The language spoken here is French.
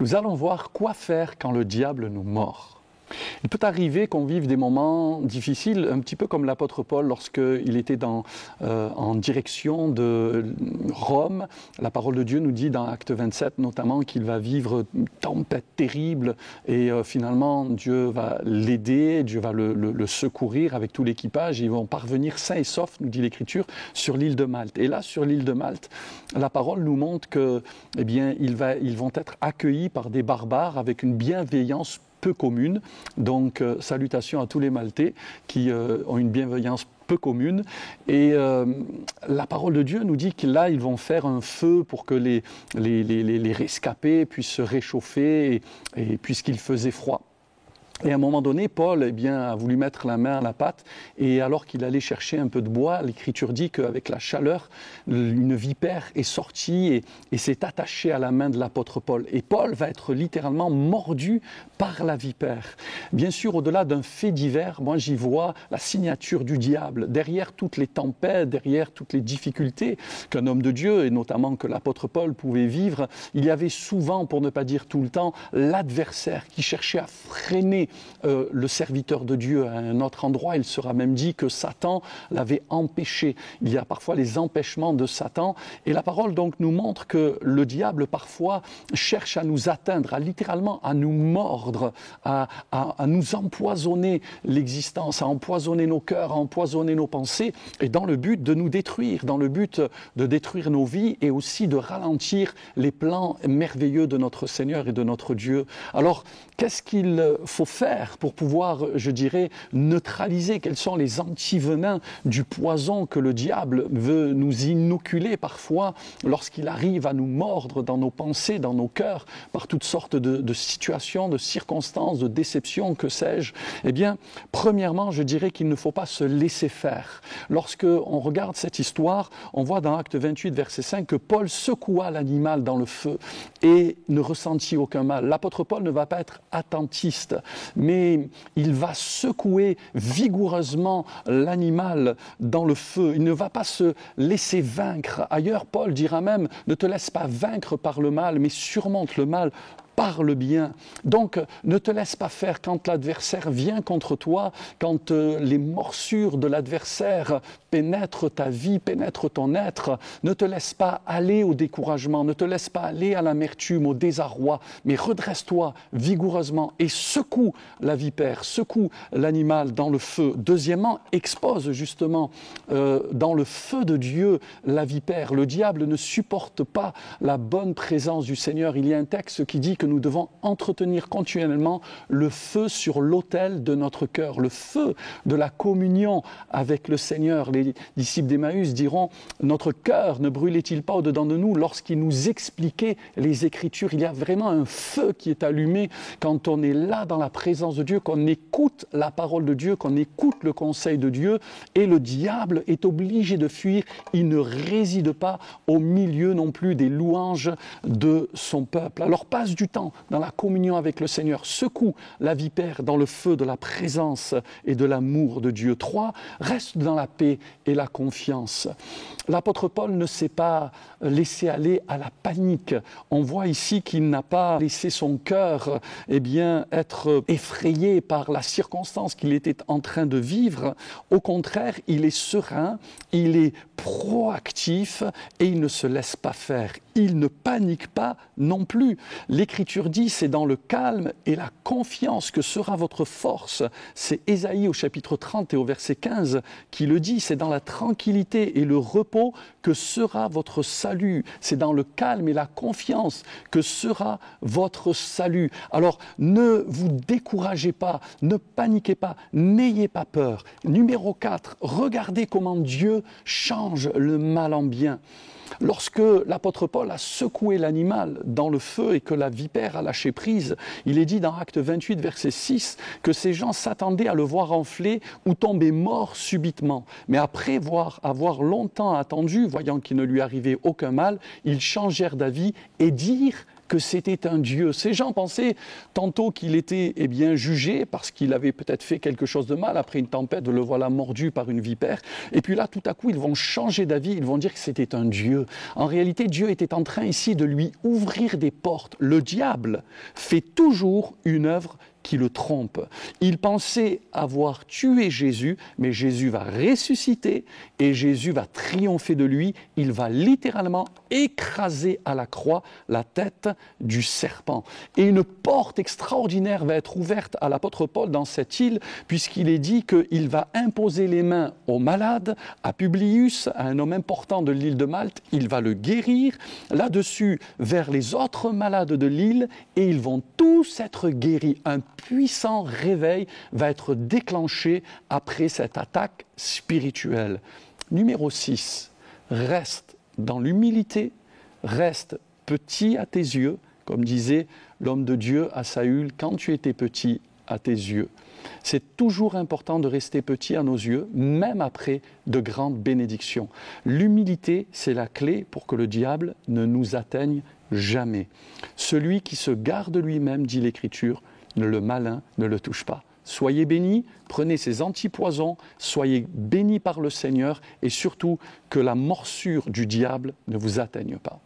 Nous allons voir quoi faire quand le diable nous mord. Il peut arriver qu'on vive des moments difficiles, un petit peu comme l'apôtre Paul lorsqu'il était en direction de Rome. La parole de Dieu nous dit dans Acte 27 notamment qu'il va vivre une tempête terrible et finalement Dieu va l'aider, Dieu va le secourir avec tout l'équipage et ils vont parvenir sains et saufs, nous dit l'Écriture, sur l'île de Malte. Et là, sur l'île de Malte, la parole nous montre que, eh bien, ils vont être accueillis par des barbares avec une bienveillance peu commune. Donc, salutations à tous les Maltais qui ont une bienveillance peu commune. Et la parole de Dieu nous dit que là, ils vont faire un feu pour que les rescapés puissent se réchauffer et puisqu'il faisait froid. Et à un moment donné, Paul a voulu mettre la main à la pâte et alors qu'il allait chercher un peu de bois, l'Écriture dit qu'avec la chaleur, une vipère est sortie et s'est attachée à la main de l'apôtre Paul. Et Paul va être littéralement mordu par la vipère. Bien sûr, au-delà d'un fait divers, moi j'y vois la signature du diable. Derrière toutes les tempêtes, derrière toutes les difficultés qu'un homme de Dieu, et notamment que l'apôtre Paul pouvait vivre, il y avait souvent, pour ne pas dire tout le temps, l'adversaire qui cherchait à freiner le serviteur de Dieu. À un autre endroit, il sera même dit que Satan l'avait empêché. Il y a parfois les empêchements de Satan. Et la parole donc nous montre que le diable parfois cherche à nous atteindre, littéralement à nous mordre, à nous empoisonner l'existence, à empoisonner nos cœurs, à empoisonner nos pensées, et dans le but de nous détruire, dans le but de détruire nos vies et aussi de ralentir les plans merveilleux de notre Seigneur et de notre Dieu. Alors, qu'est-ce qu'il faut faire pour pouvoir, je dirais, neutraliser? Quels sont les antivenins du poison que le diable veut nous inoculer parfois lorsqu'il arrive à nous mordre dans nos pensées, dans nos cœurs, par toutes sortes de situations, de circonstances, de déceptions, que sais-je? Eh bien, premièrement, je dirais qu'il ne faut pas se laisser faire. Lorsque on regarde cette histoire, on voit dans Acte 28, verset 5, que Paul secoua l'animal dans le feu et ne ressentit aucun mal. L'apôtre Paul ne va pas être attentiste, mais il va secouer vigoureusement l'animal dans le feu. Il ne va pas se laisser vaincre. Ailleurs, Paul dira même, ne te laisse pas vaincre par le mal, mais surmonte le mal par le bien. Donc, ne te laisse pas faire quand l'adversaire vient contre toi, quand les morsures de l'adversaire pénètrent ta vie, pénètrent ton être. Ne te laisse pas aller au découragement, ne te laisse pas aller à l'amertume, au désarroi, mais redresse-toi vigoureusement et secoue la vipère, secoue l'animal dans le feu. Deuxièmement, expose justement dans le feu de Dieu la vipère. Le diable ne supporte pas la bonne présence du Seigneur. Il y a un texte qui dit que nous devons entretenir continuellement le feu sur l'autel de notre cœur, le feu de la communion avec le Seigneur. Les disciples d'Emmaüs diront, notre cœur ne brûlait-il pas au-dedans de nous lorsqu'il nous expliquait les Écritures? Il y a vraiment un feu qui est allumé quand on est là dans la présence de Dieu, qu'on écoute la parole de Dieu, qu'on écoute le conseil de Dieu, et le diable est obligé de fuir. Il ne réside pas au milieu non plus des louanges de son peuple. Alors passe du temps dans la communion avec le Seigneur, secoue la vipère dans le feu de la présence et de l'amour de Dieu. 3, reste dans la paix et la confiance. L'apôtre Paul ne s'est pas laissé aller à la panique. On voit ici qu'il n'a pas laissé son cœur être effrayé par la circonstance qu'il était en train de vivre. Au contraire, il est serein, il est proactif et il ne se laisse pas faire. Il ne panique pas non plus. L'Écriture dit, c'est dans le calme et la confiance que sera votre force. C'est Ésaïe au chapitre 30 et au verset 15 qui le dit, c'est dans la tranquillité et le repos que sera votre salut. C'est dans le calme et la confiance que sera votre salut. Alors, ne vous découragez pas, ne paniquez pas, n'ayez pas peur. Numéro 4, regardez comment Dieu change le mal en bien. Lorsque l'apôtre Paul a secoué l'animal dans le feu et que la vipère a lâché prise, il est dit dans Acte 28, verset 6, que ces gens s'attendaient à le voir enfler ou tomber mort subitement. Mais après avoir longtemps attendu, voyant qu'il ne lui arrivait aucun mal, ils changèrent d'avis et dirent que c'était un Dieu. Ces gens pensaient tantôt qu'il était jugé parce qu'il avait peut-être fait quelque chose de mal. Après une tempête, le voilà mordu par une vipère. Et puis là, tout à coup, ils vont changer d'avis. Ils vont dire que c'était un Dieu. En réalité, Dieu était en train ici de lui ouvrir des portes. Le diable fait toujours une œuvre qui le trompe. Il pensait avoir tué Jésus, mais Jésus va ressusciter et Jésus va triompher de lui. Il va littéralement écraser à la croix la tête du serpent. Et une porte extraordinaire va être ouverte à l'apôtre Paul dans cette île, puisqu'il est dit qu'il va imposer les mains aux malades, à Publius, à un homme important de l'île de Malte. Il va le guérir là-dessus vers les autres malades de l'île et ils vont tous être guéris. Un puissant réveil va être déclenché après cette attaque spirituelle. Numéro 6, reste dans l'humilité, reste petit à tes yeux, comme disait l'homme de Dieu à Saül, quand tu étais petit à tes yeux. C'est toujours important de rester petit à nos yeux, même après de grandes bénédictions. L'humilité, c'est la clé pour que le diable ne nous atteigne jamais. Celui qui se garde lui-même, dit l'Écriture, le malin ne le touche pas. Soyez bénis, prenez ces antipoisons, soyez bénis par le Seigneur et surtout que la morsure du diable ne vous atteigne pas.